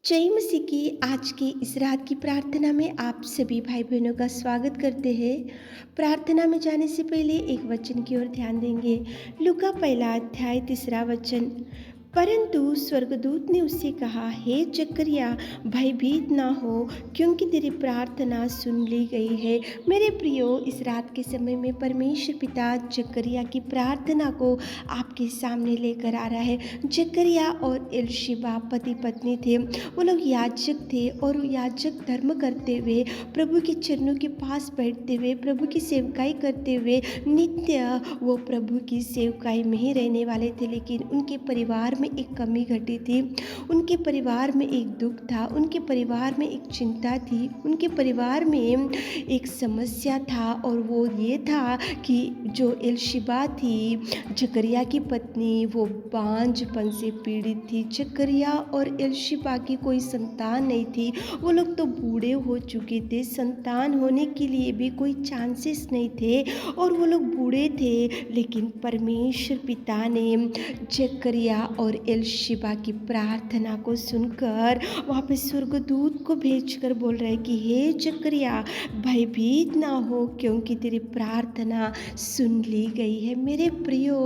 जय मसीह की आज की इस रात की प्रार्थना में आप सभी भाई बहनों का स्वागत करते हैं। प्रार्थना में जाने से पहले एक वचन की ओर ध्यान देंगे। लूका पहला अध्याय 3 वचन। परंतु स्वर्गदूत ने उससे कहा, हे जकरिया, भयभीत ना हो, क्योंकि तेरी प्रार्थना सुन ली गई है। मेरे प्रियो, इस रात के समय में परमेश्वर पिता जकरिया की प्रार्थना को आपके सामने लेकर आ रहा है। जकरिया और एलीशिबा पति पत्नी थे। वो लोग याजक थे और याजक धर्म करते हुए, प्रभु के चरणों के पास बैठते हुए, प्रभु की सेवकाई करते हुए नित्य वो प्रभु की सेवकाई में ही रहने वाले थे। लेकिन उनके परिवार में एक कमी घटी थी, उनके परिवार में एक दुख था, उनके परिवार में एक चिंता थी, उनके परिवार में एक समस्या था। और वो ये था कि जो एलीशिबा थी, जकरिया की पत्नी, वो बांझपन से पीड़ित थी। जकरिया और एलीशिबा की कोई संतान नहीं थी। वो लोग तो बूढ़े हो चुके थे, संतान होने के लिए भी कोई चांसेस नहीं थे और वो लोग बूढ़े थे। लेकिन परमेश्वर पिता ने जकरिया और एलीशिबा की प्रार्थना को सुनकर वहाँ पे स्वर्गदूत को भेजकर बोल रहे कि हे जकरिया, भयभीत ना हो, क्योंकि तेरी प्रार्थना सुन ली गई है। मेरे प्रियो,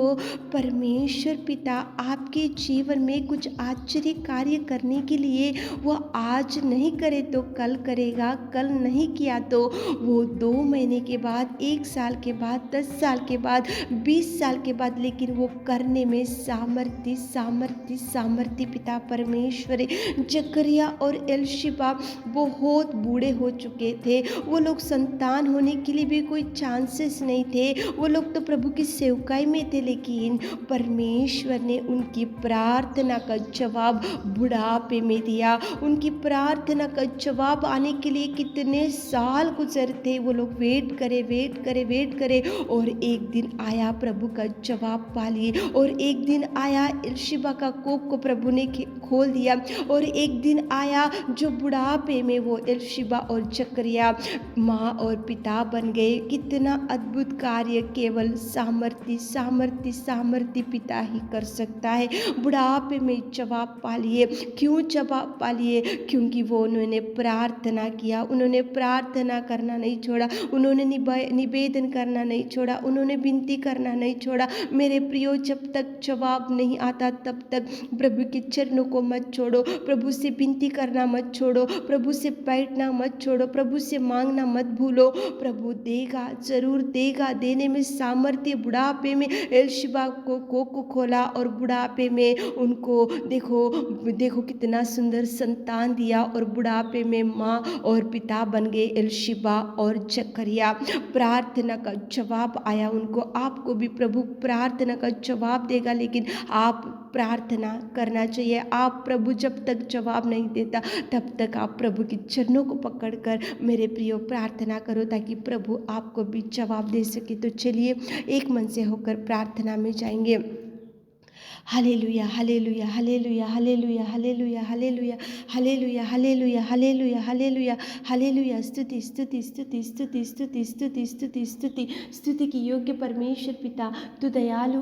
परमेश्वर पिता आपके जीवन में कुछ आश्चर्य कार्य करने के लिए वो आज नहीं करे तो कल करेगा, कल नहीं किया तो वो 2 महीने के बाद, 1 साल के बाद, 10 साल के बाद, 20 साल के बाद, लेकिन वो करने में सामर्थ्य सामर्थ्य सामर्थ्य पिता परमेश्वर है। जकरिया और एलीशिबा बहुत बूढ़े हो चुके थे। वो लोग संतान होने के लिए भी कोई चांसेस नहीं थे। वो लोग तो प्रभु की सेवकाई में थे। लेकिन परमेश्वर ने उनकी प्रार्थना का जवाब बुढ़ापे में दिया। उनकी प्रार्थना का जवाब आने के लिए कितने साल गुजरते, वो लोग वेट करे और एक दिन आया, प्रभु का जवाब पा लिए। और एक दिन आया, एलीशिबा का कोख को प्रभु ने खोल दिया। और एक दिन आया जो बुढ़ापे में वो एलीशिबा और जकरिया माँ और पिता बन गए। कितना अद्भुत कार्य केवल सामर्थ्य सामर्थ्य सामर्थ्य पिता ही कर सकता है। बुढ़ापे में जवाब पा लिए। क्यों जवाब पा लिए? क्योंकि वो उन्होंने प्रार्थना किया, उन्होंने प्रार्थना करना नहीं छोड़ा, उन्होंने निवेदन करना नहीं छोड़ा, उन्होंने विनती करना नहीं छोड़ा। मेरे प्रियो, जब तक जवाब नहीं आता तब तक प्रभु के चरणों को मत छोड़ो, प्रभु से विनती करना मत छोड़ो, प्रभु से बैठना मत छोड़ो, प्रभु से मांगना मत भूलो। प्रभु देगा, जरूर देगा। देने में सामर्थ्य। बुढ़ापे में एलीशिबा को कोख खोला और बुढ़ापे में उनको देखो कितना सुंदर संतान दिया। और बुढ़ापे में माँ और पिता बन गए एलीशिबा और जकरिया। प्रार्थना का जवाब आया उनको। आपको भी प्रभु प्रार्थना का जवाब देगा, लेकिन आप प्रार्थना करना चाहिए। आप प्रभु जब तक जवाब नहीं देता तब तक आप प्रभु के चरणों को पकड़कर मेरे प्रियो प्रार्थना करो, ताकि प्रभु आपको भी जवाब दे सके। तो चलिए एक मन से होकर प्रार्थना में जाएंगे। Hallelujah hallelujah hallelujah hallelujah hallelujah hallelujah hallelujah hallelujah hallelujah hallelujah hallelujah. स्तुति स्तुति स्तुति स्तुति स्तुति स्तुति स्तुति स्तुति स्तुति की योग्य परमेश्वर पिता, तू दयालु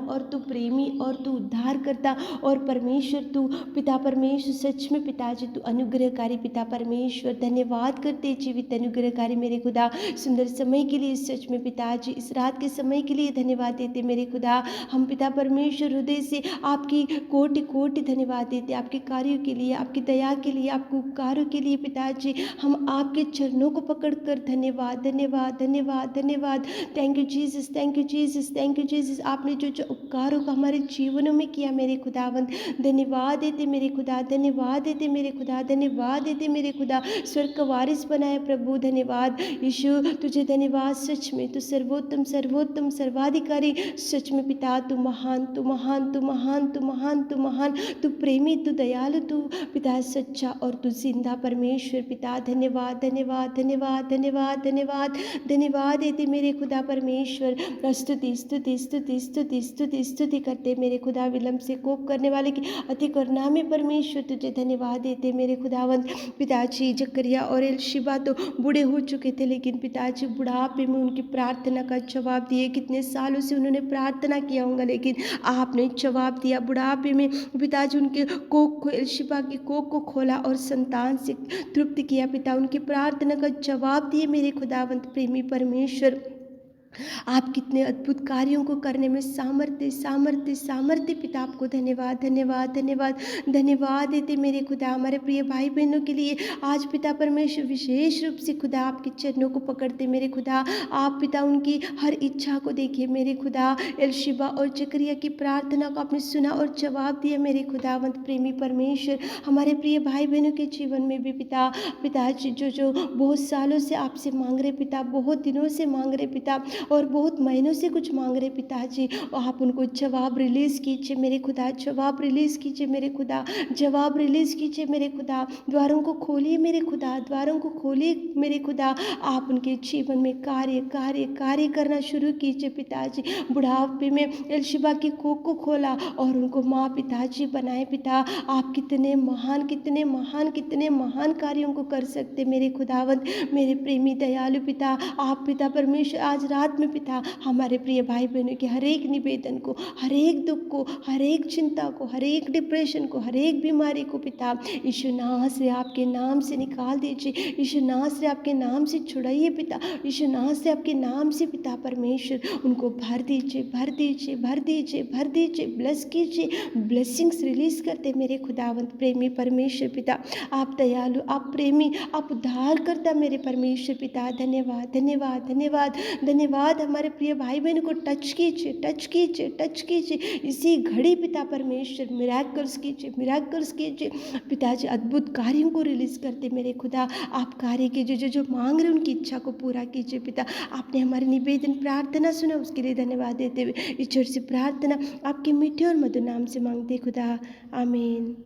और तू प्रेमी और तू उद्धार करता और परमेश्वर तू पिता परमेश्वर, सच में पिताजी तू अनुग्रहकारी पिता परमेश्वर। धन्यवाद करते जीवित अनुग्रहकारी मेरे खुदा, सुंदर समय के लिए सच में पिताजी, इस रात के समय के लिए धन्यवाद देते मेरे खुदा। हम पिता परमेश्वर हृदय से आपकी कोटि कोटि धन्यवाद देते, आपके कार्यों के लिए, आपकी दया के लिए, आपके उपकारों के लिए पिताजी। हम आपके चरणों को पकड़कर धन्यवाद धन्यवाद धन्यवाद धन्यवाद। Thank you Jesus, thank you Jesus, thank you Jesus. आपने जो जो उपकारों का हमारे जीवनों में किया मेरे खुदावंद, धन्यवाद देते मेरे खुदा, धन्यवाद देते मेरे खुदा, धन्यवाद देते मेरे खुदा। स्वर्ग का वारिस बनाए प्रभु, धन्यवाद यीशु, तुझे धन्यवाद। सच में तू सर्वोत्तम सर्वोत्तम सर्वाधिकारी, सच में पिता तू महान, तू महान, तू महान, तू महान, तू महान, तू प्रेमी, तू दयालु, तू पिता सच्चा और तू जिंदा परमेश्वर पिता। धन्यवाद धन्यवाद धन्यवाद धन्यवाद धन्यवाद धन्यवाद देते मेरे खुदा परमेश्वर। स्तुति स्तुति स्तुति स्तुति स्तुति स्तुति करते मेरे खुदा। विलंब से कोप करने वाले की अति करुणा में परमेश्वर तुझे धन्यवाद देते मेरे खुदावंत। पिताजी जकरिया और एलीशिबा तो बूढ़े हो चुके थे, लेकिन पिताजी बुढ़ापे में उनकी प्रार्थना का जवाब दिए। कितने सालों से उन्होंने प्रार्थना किया होगा, लेकिन आपने जवाब दिया। बुढ़ापे में पिताजी उनके कोख को, एलशिबा की कोख को खोला और संतान से तृप्त किया पिता। उनकी प्रार्थना का जवाब दिए मेरे खुदावंत प्रेमी परमेश्वर। आप कितने अद्भुत कार्यों को करने में सामर्थ्य सामर्थ्य सामर्थ्य पिता, आपको धन्यवाद धन्यवाद धन्यवाद धन्यवाद देते मेरे खुदा। हमारे प्रिय भाई बहनों के लिए आज पिता परमेश्वर विशेष रूप से खुदा आपके चरणों को पकड़ते मेरे खुदा। आप पिता उनकी हर इच्छा को देखिए मेरे खुदा। एलशिबा और जकरिया की प्रार्थना को आपने सुना और जवाब दिया मेरे खुदावंत प्रेमी परमेश्वर। हमारे प्रिय भाई बहनों के जीवन में भी पिताजी जो जो बहुत सालों से आपसे मांग रहे पिता, बहुत दिनों से मांग रहे पिता, और बहुत महीनों से कुछ मांग रहे पिताजी, आप उनको जवाब रिलीज़ कीजिए मेरे खुदा। जवाब रिलीज़ कीजिए मेरे खुदा। जवाब रिलीज़ कीजिए मेरे खुदा। द्वारों को खोलिए मेरे खुदा। द्वारों को खोलिए मेरे खुदा। आप उनके जीवन में कार्य कार्य कार्य करना शुरू कीजिए पिताजी। बुढ़ापे में एलशिबा की कोख को खोला और उनको माँ पिताजी बनाए पिता। आप कितने महान कितने महान कितने महान कार्यों को कर सकते मेरे खुदावंत, मेरे प्रेमी दयालु पिता। आप पिता परमेश्वर आज रात में पिता हमारे प्रिय भाई बहनों के हर एक निवेदन को, हर एक दुख को, हर एक चिंता को, हर एक डिप्रेशन को, हर एक बीमारी को पिता यीशु नाम से आपके नाम से निकाल दीजिए। यीशु नाम से आपके नाम से छुड़ाइए पिता। यीशु नाम से आपके नाम से पिता परमेश्वर उनको भर दीजिए भर दीजिए भर दीजिए भर दीजिए। ब्लेस कीजिए, ब्लेसिंग्स रिलीज करते मेरे खुदावंत प्रेमी परमेश्वर पिता। आप दयालु, आप प्रेमी, आप उद्धार करता मेरे परमेश्वर पिता। धन्यवाद धन्यवाद धन्यवाद धन्यवाद। हमारे प्रिय भाई बहन को टच कीजिए टच कीजिए टच कीजिए इसी घड़ी पिता परमेश्वर। मिराकल्स कीजिए पिताजी। अद्भुत कार्यों को रिलीज करते मेरे खुदा। आप कार्य कीजिए, जो जो मांग रहे उनकी इच्छा को पूरा कीजिए पिता। आपने हमारे निवेदन प्रार्थना सुना, उसके लिए धन्यवाद देते हुए ईश्वर से प्रार्थना आपके मीठे और मधुर नाम से मांगते खुदा, आमीन।